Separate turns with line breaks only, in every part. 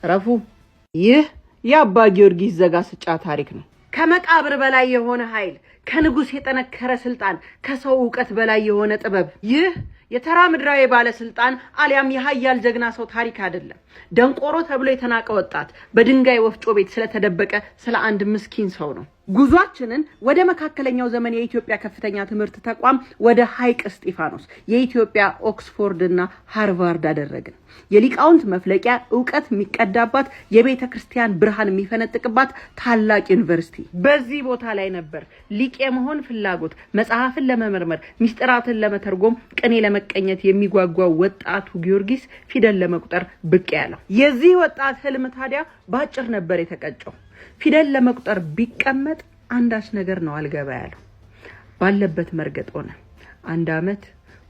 ረፉ ይህ የአባ ጊዮርጊስ ዘጋስጫ ታሪክ ነው። ከመቃብር በላይ የሆነ ኃይል፣ ከንጉስ የጠነከረ ስልጣን፣ ከሰው ዕውቀት በላይ የሆነ ጥበብ። ይህ የተራ ምድራዊ ባለስልጣን አሊያም የኃያል ጀግና ሰው ታሪክ አይደለም። ደንቆሮ ተብሎ የተናቀ ወጣት በድንጋይ ወፍጮ ቤት ስለተደበቀ ስለ አንድ ምስኪን ሰው ነው። ጉዟችንን ወደ መካከለኛው ዘመን የኢትዮጵያ ከፍተኛ ትምህርት ተቋም ወደ ሐይቅ እስጢፋኖስ የኢትዮጵያ ኦክስፎርድ እና ሃርቫርድ አደረግን። የሊቃውንት መፍለቂያ ዕውቀት የሚቀዳባት የቤተ ክርስቲያን ብርሃን የሚፈነጥቅባት ታላቅ ዩኒቨርሲቲ በዚህ ቦታ ላይ ነበር። ሊቅ የመሆን ፍላጎት፣ መጽሐፍን ለመመርመር፣ ሚስጥራትን ለመተርጎም፣ ቅኔ ለመቀኘት የሚጓጓው ወጣቱ ጊዮርጊስ ፊደል ለመቁጠር ብቅ ያለው። የዚህ ወጣት ህልም ታዲያ ባጭር ነበር የተቀጨው። ፊደል ለመቁጠር ቢቀመጥ አንዳች ነገር ነው አልገባ ያለው። ባለበት መርገጥ ሆነ። 1 አመት፣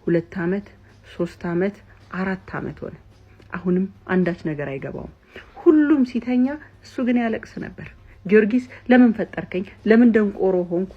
2 አመት፣ 3 አመት፣ 4 አመት ሆነ። አሁንም አንዳች ነገር አይገባውም። ሁሉም ሲተኛ እሱ ግን ያለቅስ ነበር። ጊዮርጊስ ለምን ፈጠርከኝ? ለምን ደንቆሮ ሆንኩ?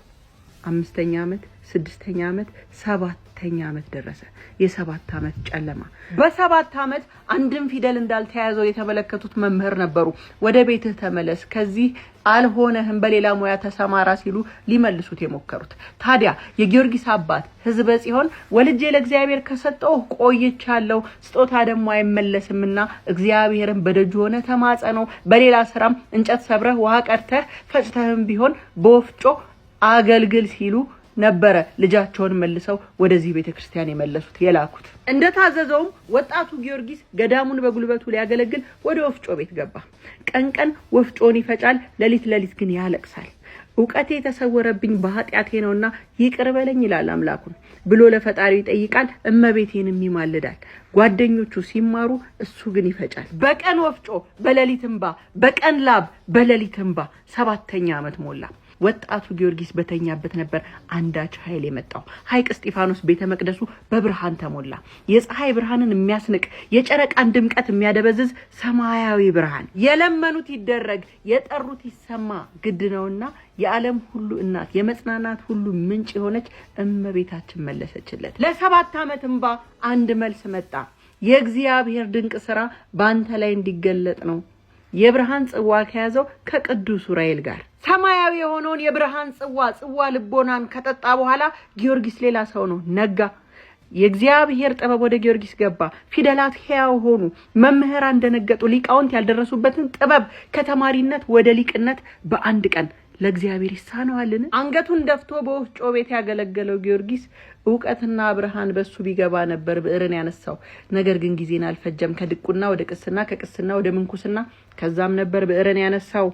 5ኛ አመት፣ 6ኛ አመት፣ 7ኛ አመት ደረሰ። የ7 አመት ጨለማ። በ7 አመት አንድም ፊደል እንዳልተያዘው የተመለከቱት መምህር ነበሩ። ወደ ቤትህ ተመለስ፣ ከዚህ አልሆነህም፣ በሌላ ሙያ ተሰማራ ሲሉ ሊመልሱት የሞከሩት። ታዲያ የጊዮርጊስ አባት ህዝበ ጽዮን ወልጄ ለእግዚአብሔር ከሰጠው ቆይቻለሁ፣ ስጦታ ደግሞ አይመለስምና እግዚአብሔርን በደጁ ሆነ ተማጸነው፣ በሌላ ስራም እንጨት ሰብረህ ውሃ ቀድተህ ፈጭተህም ቢሆን በወፍጮ አገልግል ሲሉ ነበረ ልጃቸውን መልሰው ወደዚህ ቤተክርስቲያን የመለሱት የላኩት። እንደታዘዘውም ወጣቱ ጊዮርጊስ ገዳሙን በጉልበቱ ሊያገለግል ወደ ወፍጮ ቤት ገባ። ቀን ቀን ወፍጮን ይፈጫል፣ ሌሊት ግን ያለቅሳል። ዕውቀቴ የተሰወረብኝ በኃጢአቴ ነውና ይቅር በለኝ ይላል አምላኩን ብሎ ለፈጣሪው ይጠይቃል። እመቤቴንም ይማልዳል። ጓደኞቹ ሲማሩ እሱ ግን ይፈጫል። በቀን ወፍጮ በሌሊት እንባ፣ በቀን ላብ በሌሊት እንባ። 7ኛ አመት ሞላ። ወጣቱ ጊዮርጊስ በተኛበት ነበር አንዳች ኃይል የመጣው። ሐይቅ እስጢፋኖስ ቤተ መቅደሱ በብርሃን ተሞላ። የፀሐይ ብርሃንን የሚያስንቅ፣ የጨረቃን ድምቀት የሚያደበዝዝ ሰማያዊ ብርሃን። የለመኑት ይደረግ፣ የጠሩት ይሰማ ግድ ነውና የዓለም ሁሉ እናት፣ የመጽናናት ሁሉ ምንጭ የሆነች እመቤታችን መለሰችለት። ለ7 አመት እንባ አንድ መልስ መጣ። የእግዚአብሔር ድንቅ ስራ ባንተ ላይ እንዲገለጥ ነው። የብርሃን ጽዋ ከያዘው ከቅዱስ ኡራኤል ጋር ሰማያዊ የሆነውን የብርሃን ጽዋ ልቦናን ከጠጣ በኋላ ጊዮርጊስ ሌላ ሰው ነው። ነጋ። የእግዚአብሔር ጥበብ ወደ ጊዮርጊስ ገባ። ፊደላት ሕያው ሆኑ። መምህራን ደነገጡ። ሊቃውንት ያልደረሱበትን ጥበብ ከተማሪነት ወደ ሊቅነት በአንድ ቀን። ለእግዚአብሔር ይሳነዋልን? አንገቱን ደፍቶ በወፍጮ ቤት ያገለገለው ጊዮርጊስ ዕውቀትና ብርሃን በሱ ቢገባ ነበር ብዕርን ያነሳው። ነገር ግን ጊዜን አልፈጀም። ከድቁና ወደ ቅስና፣ ከቅስና ወደ ምንኩስና፣ ከዛም ነበር ብዕርን ያነሳው።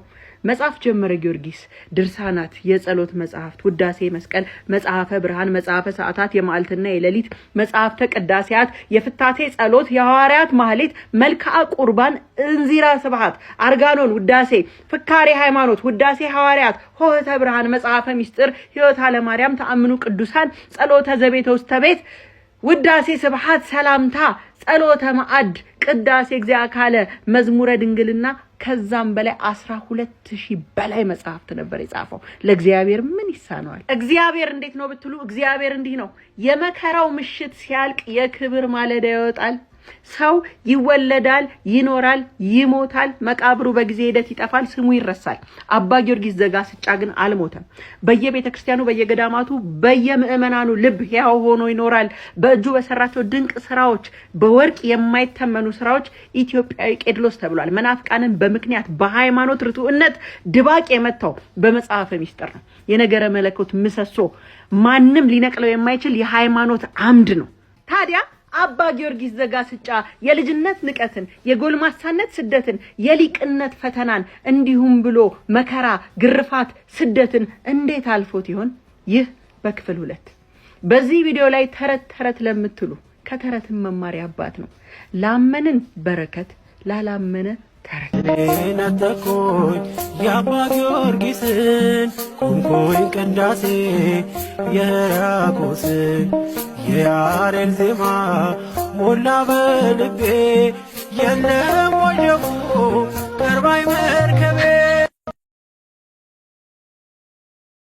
መጽሐፍ ጀመረ ጊዮርጊስ። ድርሳናት፣ የጸሎት መጽሐፍት፣ ውዳሴ መስቀል፣ መጽሐፈ ብርሃን፣ መጽሐፈ ሰዓታት፣ የማልትና የሌሊት መጽሐፍተ ቅዳሴያት፣ የፍታቴ ጸሎት፣ የሐዋርያት ማህሌት፣ መልክዓ ቁርባን፣ እንዚራ ስብሐት፣ አርጋኖን፣ ውዳሴ፣ ፍካሬ ሃይማኖት፣ ውዳሴ ሐዋርያት፣ ሆህተ ብርሃን፣ መጽሐፈ ሚስጥር፣ ሕይወት አለማርያም፣ ተአምኑ ቅዱሳን፣ ጸሎተ ዘቤተ ውስተ ቤት፣ ውዳሴ ስብሐት፣ ሰላምታ፣ ጸሎተ ማዕድ፣ ቅዳሴ እግዚአካለ፣ መዝሙረ ድንግልና፣ ከዛም በላይ 12,000 በላይ መጽሐፍት ነበር የጻፈው። ለእግዚአብሔር ምን ይሳነዋል? እግዚአብሔር እንዴት ነው ብትሉ፣ እግዚአብሔር እንዲህ ነው። የመከራው ምሽት ሲያልቅ የክብር ማለዳ ይወጣል። ሰው ይወለዳል፣ ይኖራል፣ ይሞታል። መቃብሩ በጊዜ ሂደት ይጠፋል፣ ስሙ ይረሳል። አባ ጊዮርጊስ ዘጋስጫ ግን አልሞተም። በየቤተ ክርስቲያኑ፣ በየገዳማቱ፣ በየምእመናኑ ልብ ሕያው ሆኖ ይኖራል። በእጁ በሰራቸው ድንቅ ስራዎች፣ በወርቅ የማይተመኑ ስራዎች ኢትዮጵያዊ ቄድሎስ ተብሏል። መናፍቃንን በምክንያት በሃይማኖት ርቱዕነት ድባቅ የመታው በመጽሐፈ ሚስጥር ነው። የነገረ መለኮት ምሰሶ፣ ማንም ሊነቅለው የማይችል የሃይማኖት አምድ ነው። ታዲያ አባ ጊዮርጊስ ዘጋስጫ የልጅነት ንቀትን፣ የጎልማሳነት ስደትን፣ የሊቅነት ፈተናን እንዲሁም ብሎ መከራ፣ ግርፋት፣ ስደትን እንዴት አልፎት ይሆን? ይህ በክፍል 2 በዚህ ቪዲዮ ላይ ተረት ለምትሉ ከተረትም መማሪያ አባት ነው። ላመንን በረከት፣ ላላመነ ተረት።
ነጠቆኝ የአባ ጊዮርጊስን ቁንቆኝ ቅዳሴ የራቆስን የያሬድ ዜማ ሞላ በልቤ የለም ወጀቡ ቀርባይ መርከቤ